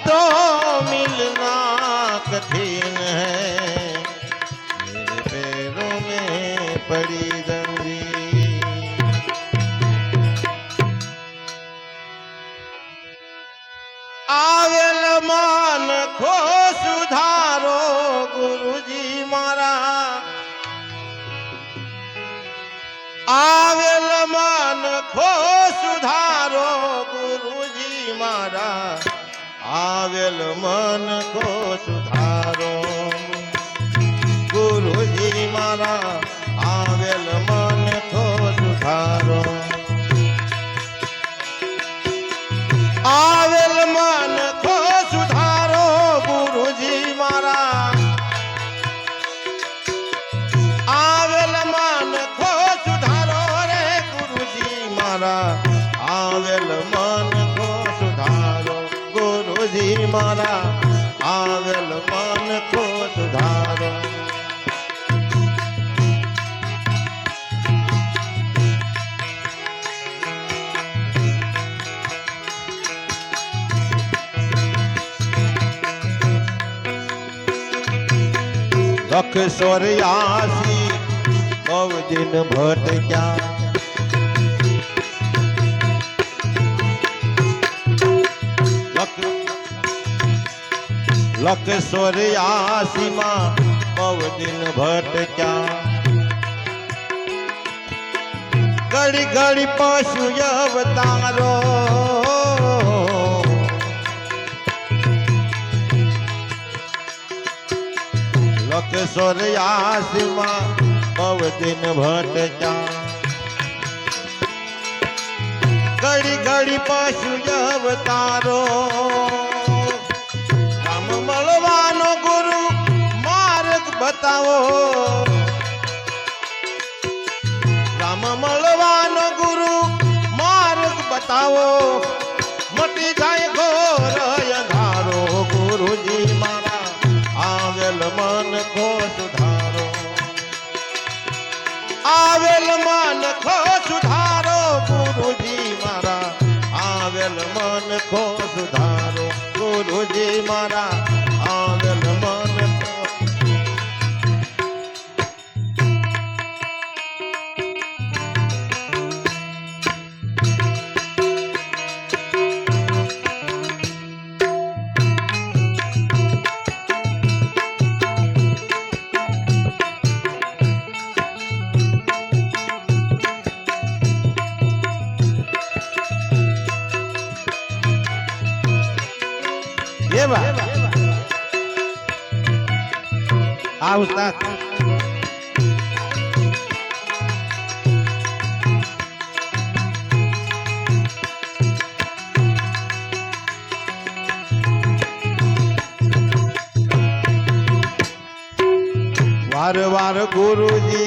तो मिलना कठिन है, मेरे पैरों में पड़ी जंजीर। आवेल मान को सुधारो गुरुजी मारा, आवेल मान को सुधारो गुरुजी मारा, आवेल मन को सुधारो गुरुजी मारा, आवेल मन को सुधारो। आवेल मन को सुधारो गुरुजी मारा, आवेल मन को सुधारो रे गुरुजी मारा, आवेल मन को सुधारो गुरुजी मारा, आवेल मन को सुधारो। लख स्वर्यासी बहु दिन भटक्या, लख स्वर्यासी मां बहु दिन भटक्या। घड़ी घड़ी पशु अवतारो, लख स्वर्यासी मां बहु दिन भटक्या। घड़ी घड़ी पशु अवतारो, राम મળવાનો ગુરુ માર્ગ બતાવો, રામ મળવાનો ગુરુ માર્ગ બતાવો, મટી જાય ઘોર અંધારો ગુરુજી મારા, आवेल मन को सुधारो, आवेल मन को सुधारो गुरुजी मारा, आवेल मन को सुधारो गुरुजी मारा, आवेल मन को। उस्ताद वार वार गुरुजी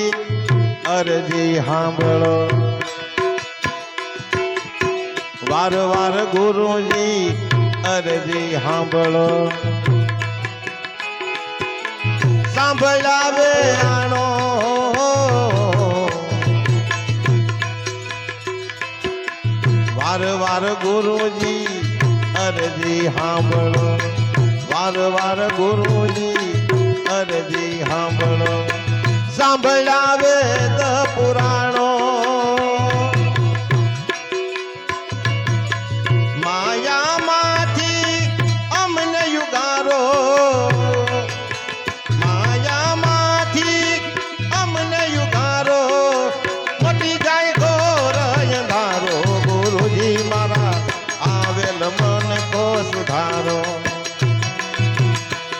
अरजी सांभळो, वार वार गुरुजी अरजी सांभळो, सांभळावे आणो वार वार गुरुजी अरजी सांभळो, वार वार गुरुजी अरजी सांभळो, सांभळावे द पुराणो, माया माथी अमन युगारो, मन को सुधारो,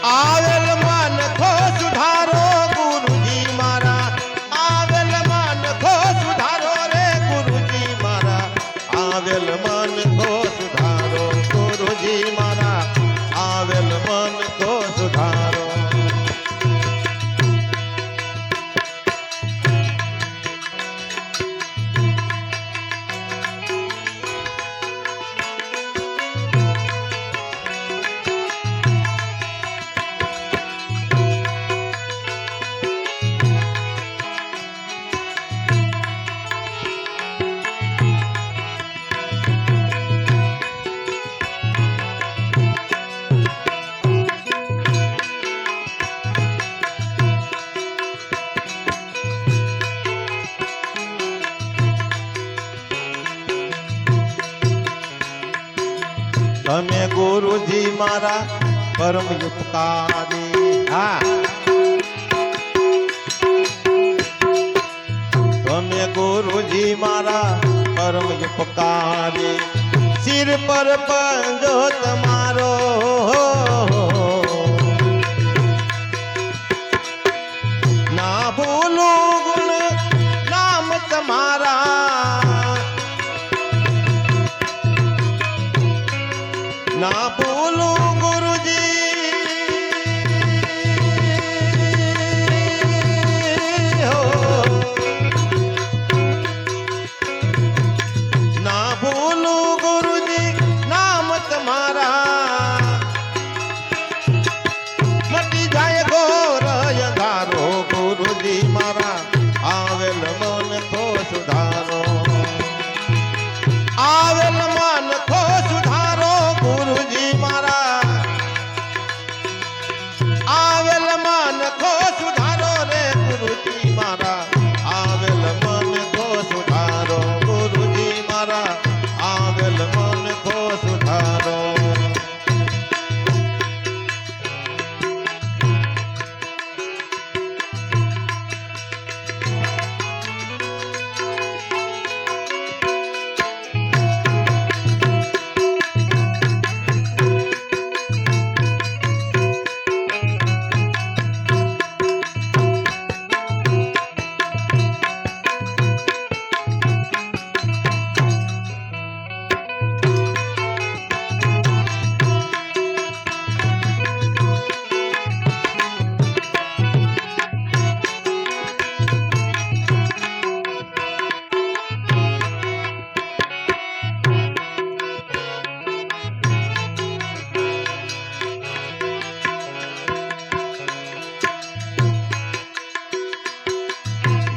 आवेल मन को सुधारो गुरुजी मारा, आवेल मन को सुधारो रे गुरुजी मारा, आवेल मन को सुधारो गुरुजी मारा, आवेल मन को सुधारो। गुरुजी मारा परम उपकारी। हाँ તમે ગુરુજી મારા પરમ ઉપકારી, સિર પર પંજો તમારો ના ભૂલું ગુણ નામ તમારા, ના ભૂલું ગુરુજી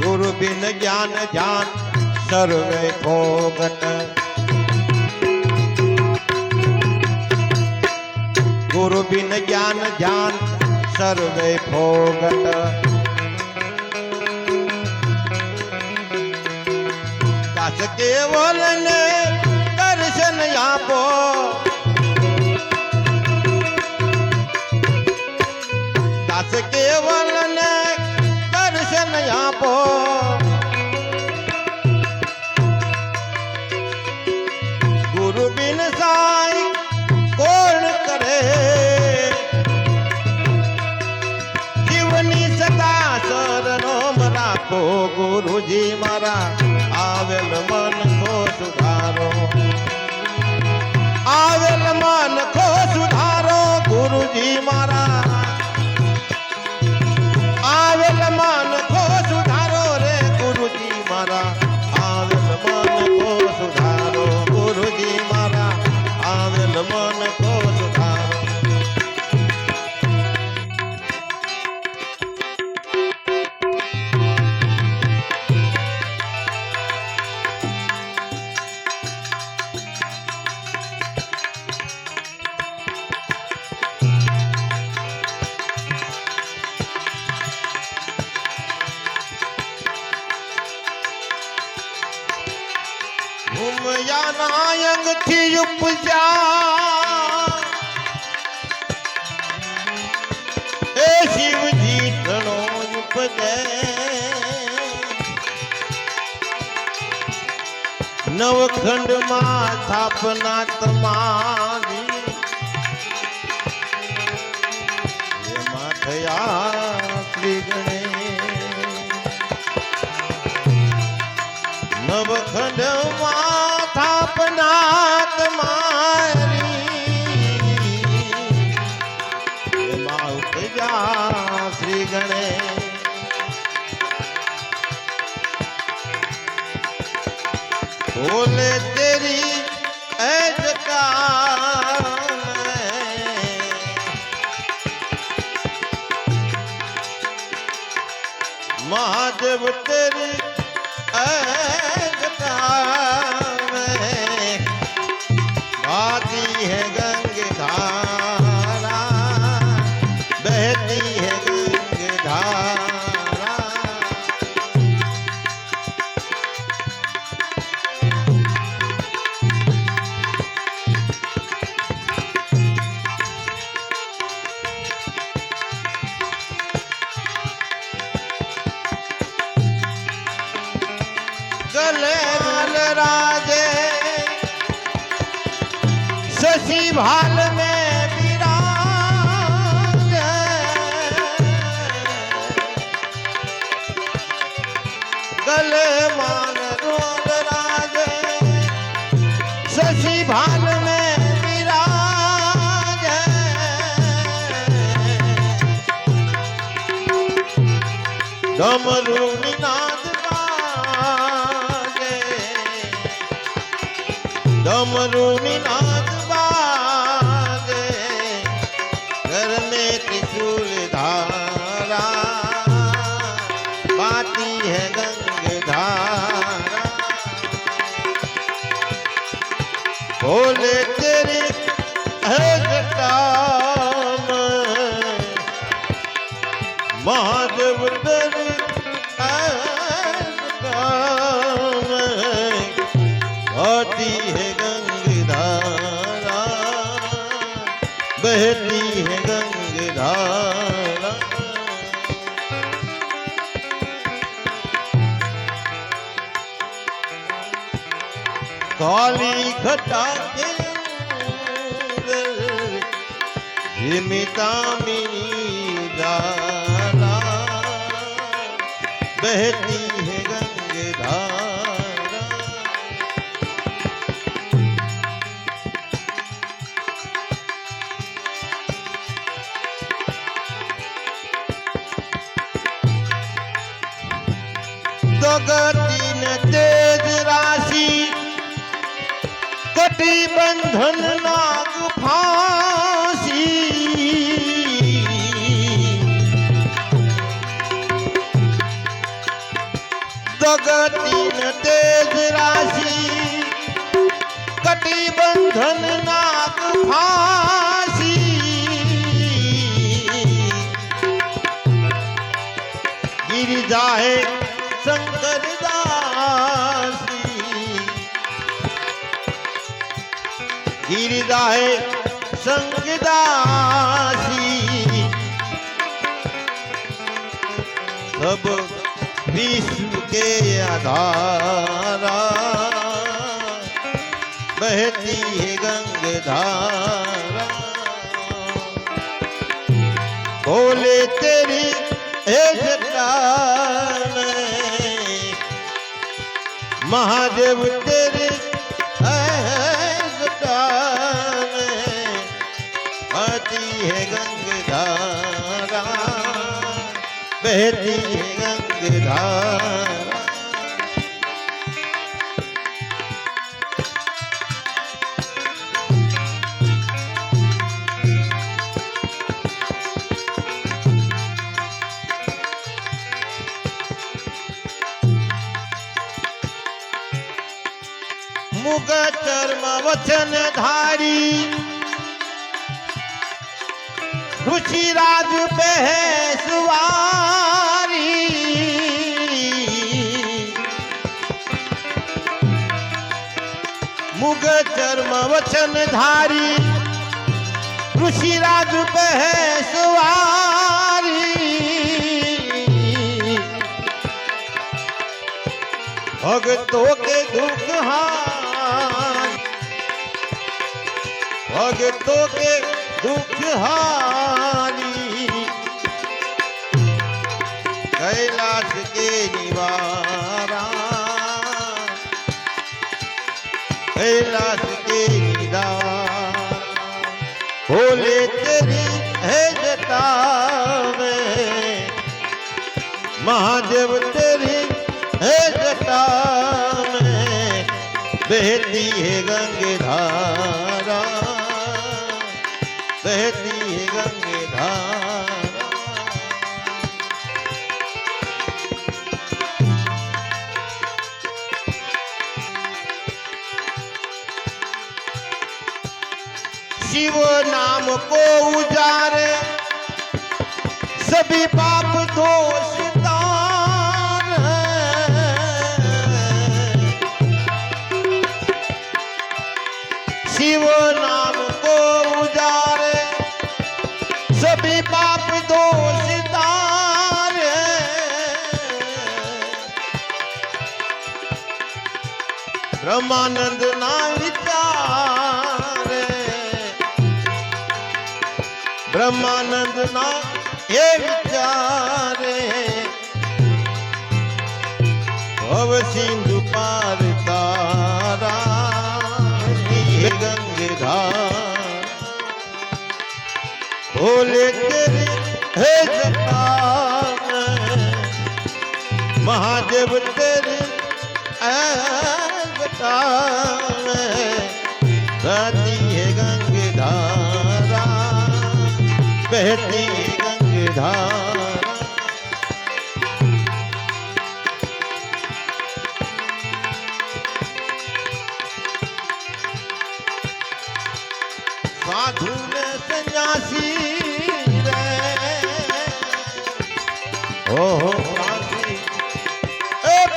गुरु बिन ज्ञान जान सर्वे भोगत, गुरु बिन ज्ञान जान सर्वे भोगत, दास केवल ने दर्शन आपो, दास केवल ने दर्शन आपो, गुरु बिन साई कौन करे, जीवनी सदा शरणों राखो गुरुजी मारा आवेल मन को सुधारो, आवेल मन को सुधारो गुरुजी मारा, आवेल मन को सुधारो रे गुरुजी मारा, आवेल मन को सुधारो गुरुजी मारा, आवेल मन को सुधारो। घूमया नायक थी उपजा ए शिव जी घणो उपजे, नवखंड मां स्थापना तमारी, एमां थया श्री गणेश, नवखंड मां स्थापना तमारी, एमां उपजा श्री गणेश, बोले तेरी ऐतकार महादेव तेरी ऐतकार आती है गंगाधारा, बहती है गंगाधारा, भाल में विराज गले मान रोल राज शशि भाल में विराज डमरू निनाद बाजे डमरू निनाद बाजे घर में त्रिशूल धारा बाती है गंगधारा बोले तेरी है जटा महादेव तेरी बहती है गंगधारा बहती है गंगधारा काली घटा के झिमिता मीरा बहती है गंगधारा गति न तेज राशि कटी बंधन नाग फांसी गति न तेज राशि कटी बंधन नाग फांसी गिर जाए शंकर दासी गिर जाए संगदासी सब विश्व के आधारा बहती है गंगधारा बोले तेरी है जटा महादेव तेरे जटा बहती है गंगधारा बहती है गंगधारा मुग चर्म वचन धारी ऋषिराज पे है सवारी मुग चर्म वचन धारी ऋषिराज पे है सवारी भगतों के दुख भगतों के दुख हारी कैलाश के निवारा कैलाश के निदान भोले तेरी है जटा में महादेव तेरी है जटा में बहती है गंगधारा बहती है गंगधारा शिव नाम को उजारे सभी पाप दोष तार शिव नाम को उजारे सभी पाप दोष तार ब्रह्मानंद ना विचारे બ્રહ્માનંદ ના એ વિચારે ભવ સિંધુ પાર તારા ગંગધાર ભોલે તેરે હે જટા महादेव तेरे जटा बहती है गंगधारा बहती है गंगधारा साधु ने सन्यासी रे ओहो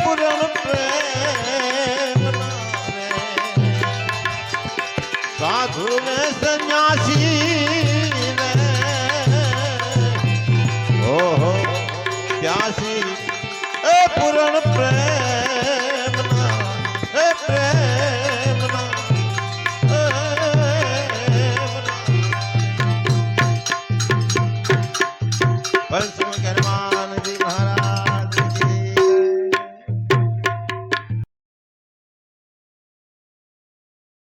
पूर्ण प्रेम नारे साधु ने सन्यासी ने ओहो प्यासी ए पूर्ण प्रेम ना ए प्रेम ना पंचम